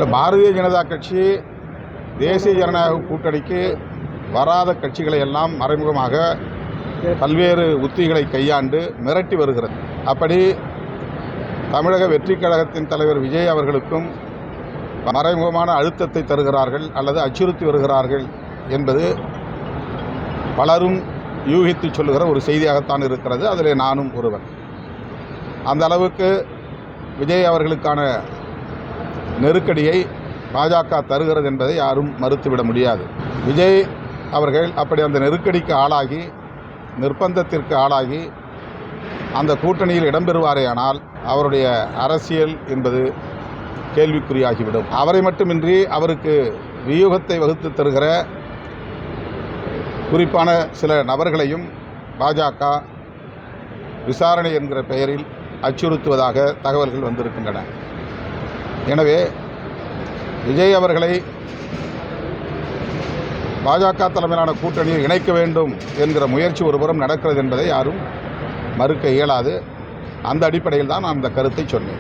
இல்லை, பாரதிய ஜனதா கட்சி தேசிய ஜனநாயக கூட்டணிக்கு வராத கட்சிகளை எல்லாம் மறைமுகமாக பல்வேறு உத்திகளை கையாண்டு மிரட்டி வருகிறது. அப்படி தமிழக வெற்றிக் கழகத்தின் தலைவர் விஜய் அவர்களுக்கும் மறைமுகமான அழுத்தத்தை தருகிறார்கள் அல்லது அச்சுறுத்தி வருகிறார்கள் என்பது பலரும் யூகித்து சொல்லுகிற ஒரு செய்தியாகத்தான் இருக்கிறது. அதில் நானும் ஒருவர். அந்த அளவுக்கு விஜய் அவர்களுக்கான நெருக்கடியை பாஜக தருகிறது என்பதை யாரும் மறுத்துவிட முடியாது. விஜய் அவர்கள் அப்படி அந்த நெருக்கடிக்கு ஆளாகி, நிர்பந்தத்திற்கு ஆளாகி அந்த கூட்டணியில் இடம்பெறுவாரேயானால் அவருடைய அரசியல் என்பது கேள்விக்குறியாகிவிடும். அவரை மட்டுமின்றி அவருக்கு வியூகத்தை வகுத்து தருகிற குறிப்பான சில நபர்களையும் பாஜக விசாரணை என்கிற பெயரில் அச்சுறுத்துவதாக தகவல்கள் வந்திருக்கின்றன. எனவே விஜய் அவர்களை பாஜக தலைமையிலான கூட்டணியில் இணைக்க வேண்டும் என்கிற முயற்சி ஒருபுறம் நடக்கிறது என்பதை யாரும் மறுக்க இயலாது. அந்த அடிப்படையில் தான் நான் அந்த கருத்தை சொன்னேன்.